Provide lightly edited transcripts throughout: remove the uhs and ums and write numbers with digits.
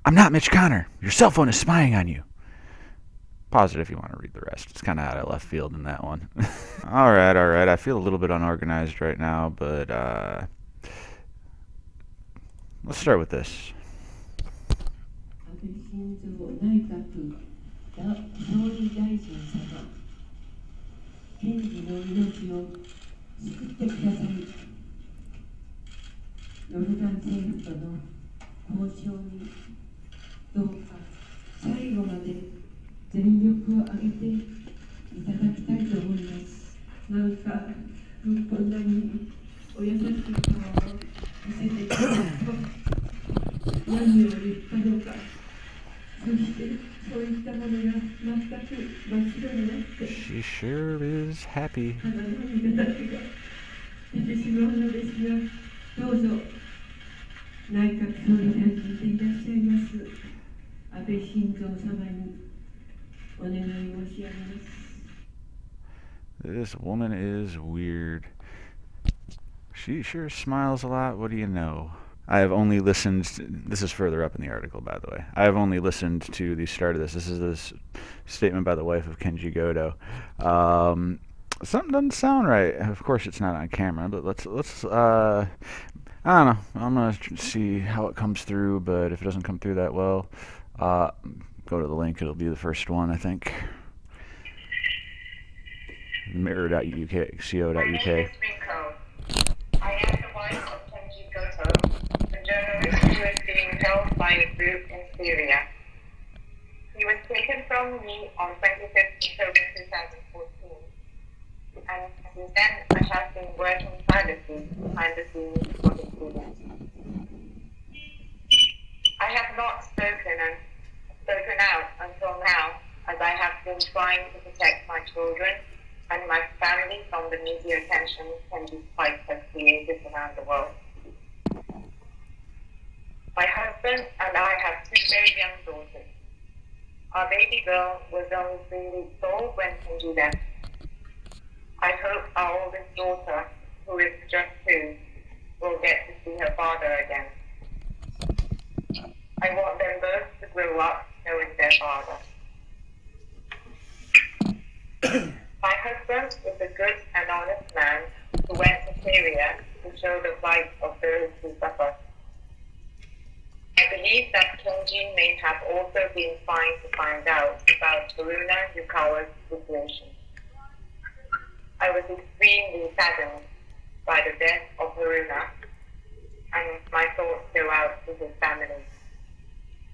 I'm not Mitch Connor. Your cell phone is spying on you. Pause it if you want to read the rest. It's kind of out of left field in that one. Alright, alright. I feel a little bit unorganized right now, but let's start with this. She sure is happy. This woman is weird. She sure smiles a lot. What do you know? I have only listened to, this is further up in the article, by the way. I have only listened to the start of this. This is this statement by the wife of Kenji Goto. Something doesn't sound right. Of course, it's not on camera, but let's I don't know. I'm gonna see how it comes through, but if it doesn't come through that well, go to the link. It'll be the first one, I think. Mirror.uk, co.uk. My name is Rinko. I am the wife of Kenji Goto, a journalist who is being held by a group in Syria. He was taken from me on 25th October 2014, and since then I have been working tirelessly behind the scenes for the students. I have not spoken out until now, as I have been trying to protect my children and my family from the media attention Kenji Spike has created around the world. My husband and I have two very young daughters. Our baby girl was only 3 weeks old when Kenji left. I hope our oldest daughter, who is just 2, will get to see her father again. I want them both to grow up knowing their father. My husband is a good and honest man who went to Syria to show the plight of those who suffer. I believe that Kenji may have also been trying to find out about Haruna Yukawa's situation. I was extremely saddened by the death of Haruna, and my thoughts go out to his family.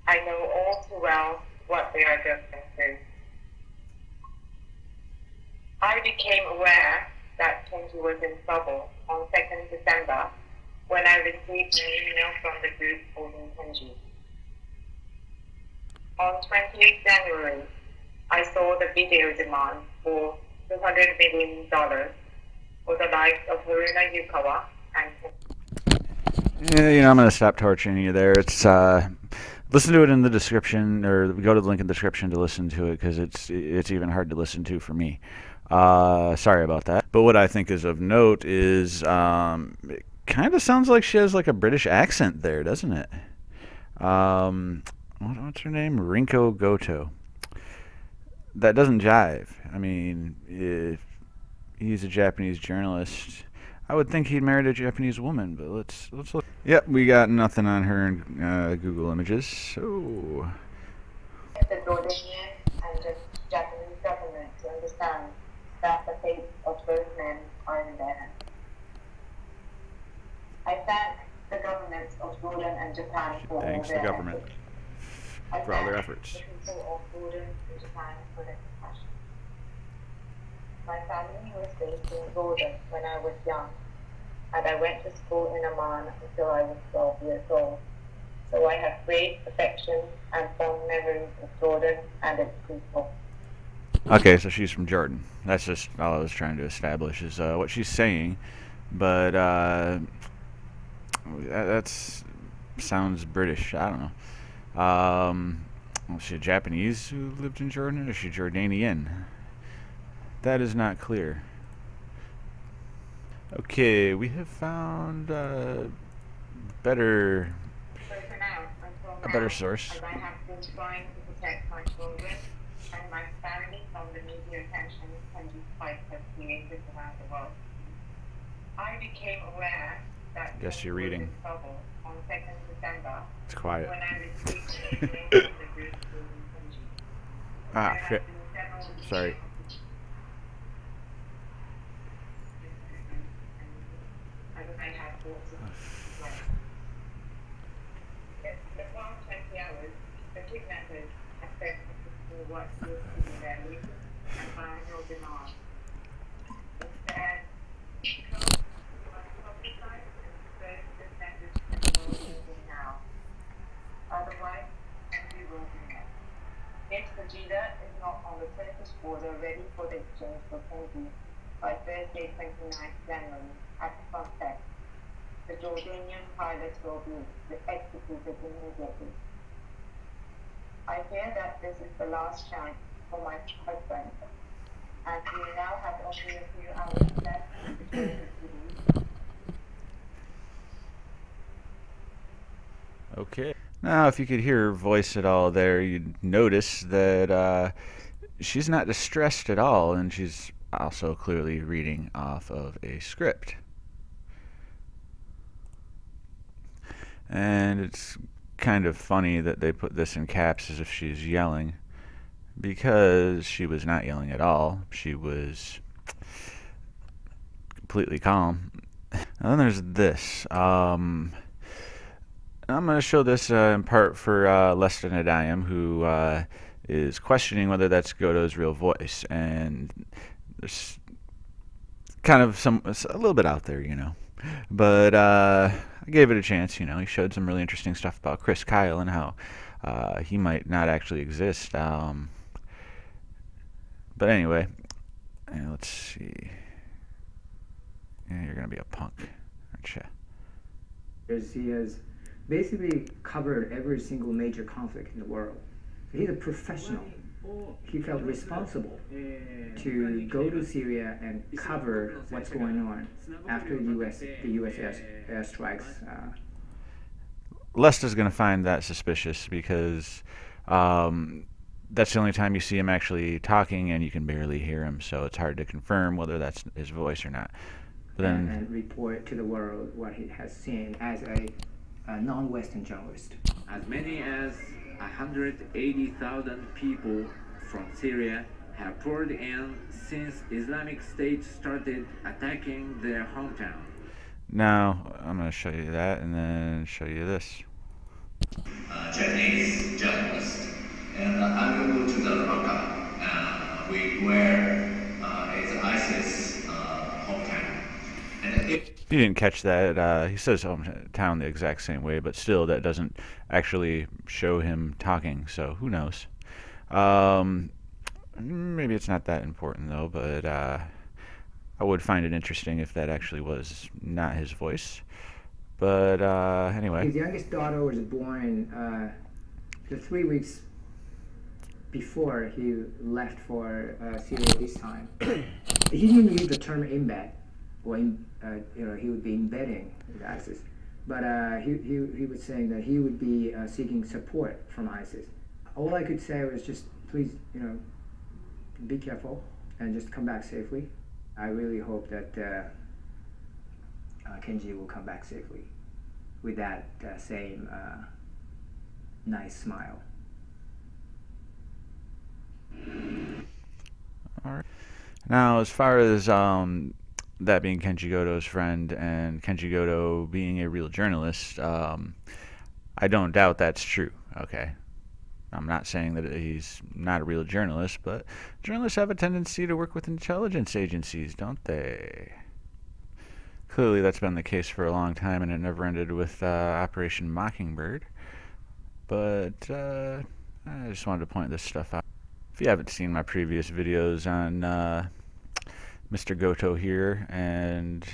I know all too well what they are going through. I became aware that Kenji was in trouble on 2nd December when I received an email from the group holding Kenji. On 20th January, I saw the video demand for $200 million for the lives of Haruna Yukawa and Kenji. Yeah, you know, I'm going to stop torturing you there. It's, listen to it in the description, or go to the link in the description to listen to it, because it's even hard to listen to for me. Sorry about that. But what I think is of note is, it kind of sounds like she has like a British accent there, doesn't it? What's her name? Rinko Goto. That doesn't jive. I mean, if he's a Japanese journalist, I would think he'd married a Japanese woman, but let's look. Yep, we got nothing on her in Google Images, so... The Jordanian and the Japanese government to understand that the fate of both men are in their hands. I thank the governments of Jordan and Japan for all their efforts. For all their efforts. The people of Jordan and Japan for their compassion. My family was based in Jordan when I was young, and I went to school in Amman until I was 12 years old. So I have great affection and fond memories of Jordan and its people. Okay, so she's from Jordan. That's just all I was trying to establish is what she's saying, but that sounds British. I don't know. Was she a Japanese who lived in Jordan, or is she Jordanian? That is not clear. Okay, we have found a better source. As I have been trying to protect my children and my family from the media attention Kenji's fight has created around the world. I became aware that Guess you're Kenji was reading. in trouble on 2nd December It's quiet. when I received a link from the group Kenji. Ah, shit. Sorry. I have also the past 20 hours, the kidnappers have said to what seems to be their latest and final demand. Instead, come must publicize and spread this message to the world using now. Otherwise, Kenji will be next. If Vegeta is not on the Turkish border ready for the exchange for Kenji by Thursday, 29th January at sunset, the Jordanian pilots will be executed immediately. I fear that this is the last chance for my husband, and we now have only a few hours left before the release. Okay. Now, if you could hear her voice at all there, you'd notice that she's not distressed at all, and she's also clearly reading off of a script. And it's kind of funny that they put this in caps as if she's yelling, because she was not yelling at all. She was completely calm. And then there's this. I'm going to show this in part for Less Than a Dime, who is questioning whether that's Goto's real voice. And there's kind of a little bit out there, you know. But I gave it a chance, you know. He showed some really interesting stuff about Chris Kyle and how he might not actually exist. But anyway, let's see. Yeah, you're going to be a punk, aren't you? He has basically covered every single major conflict in the world. He's a professional. He felt responsible to go to Syria and cover what's going on after the U.S. airstrikes. Lester's going to find that suspicious because that's the only time you see him actually talking, and you can barely hear him, so it's hard to confirm whether that's his voice or not. But then, and report to the world what he has seen as a non-Western journalist. As many as 180,000 people from Syria have poured in since Islamic State started attacking their hometown. now I'm going to show you that and then show you this. Chinese journalist, and I'm going to go to the Raqqa, where it's ISIS hometown. And You didn't catch that. He says hometown the exact same way, but still that doesn't actually show him talking, so who knows. Maybe it's not that important though, but I would find it interesting if that actually was not his voice. But anyway. His youngest daughter was born 3 weeks before he left for Syria this time. He didn't use the term embed, or he would be embedding with ISIS. But he was saying that he would be seeking support from ISIS. All I could say was just please, be careful and just come back safely. I really hope that Kenji will come back safely with that same nice smile. All right. Now, as far as that being Kenji Goto's friend and Kenji Goto being a real journalist, I don't doubt that's true. Okay. I'm not saying that he's not a real journalist, but journalists have a tendency to work with intelligence agencies, don't they? Clearly that's been the case for a long time, and it never ended with Operation Mockingbird. But I just wanted to point this stuff out. If you haven't seen my previous videos on Mr. Goto here and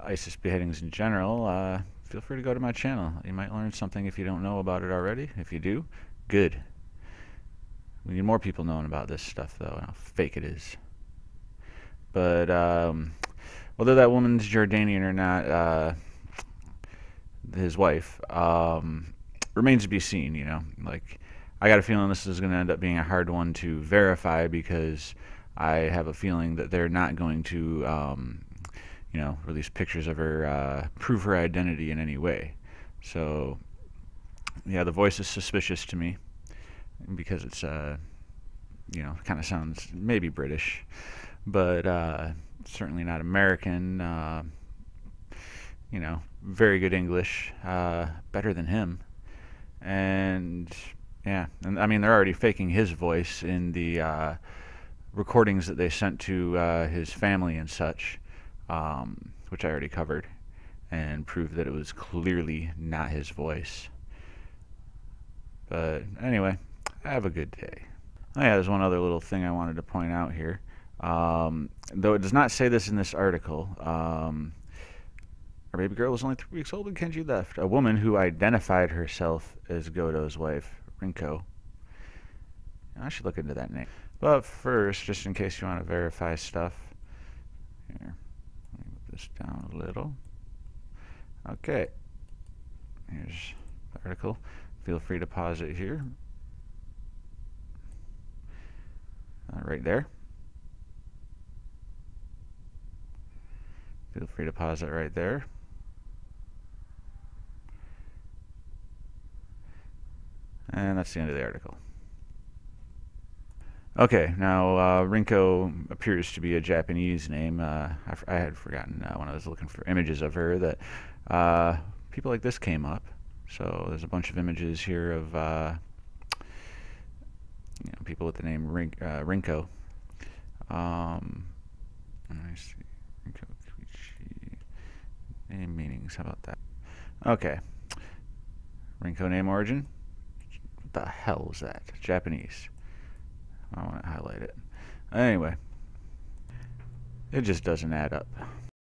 ISIS beheadings in general, feel free to go to my channel. You might learn something if you don't know about it already. If you do, good. We need more people knowing about this stuff, though, and how fake it is. But whether that woman's Jordanian or not, his wife, remains to be seen, you know. Like, I got a feeling this is going to end up being a hard one to verify because I have a feeling that they're not going to, you know, release pictures of her, prove her identity in any way. So, yeah, the voice is suspicious to me because it's, you know, kind of sounds maybe British, but certainly not American. You know, very good English, better than him. And yeah, and I mean, they're already faking his voice in the recordings that they sent to his family and such, which I already covered and proved that it was clearly not his voice. But anyway, have a good day. Oh yeah, there's one other little thing I wanted to point out here. Though it does not say this in this article, our baby girl was only 3 weeks old when Kenji left. A woman who identified herself as Goto's wife, Rinko. I should look into that name. But first, just in case you want to verify stuff, here, let me move this down a little. Okay, here's the article. Feel free to pause it here. Right there. Feel free to pause it right there. And that's the end of the article. Okay, now Rinko appears to be a Japanese name. I had forgotten when I was looking for images of her that people like this came up. So there's a bunch of images here of you know, people with the name Rinko. Let me see. Rinko Koichi. Name meanings. How about that? Okay. Rinko name origin. What the hell is that? Japanese. I want to highlight it. Anyway, it just doesn't add up.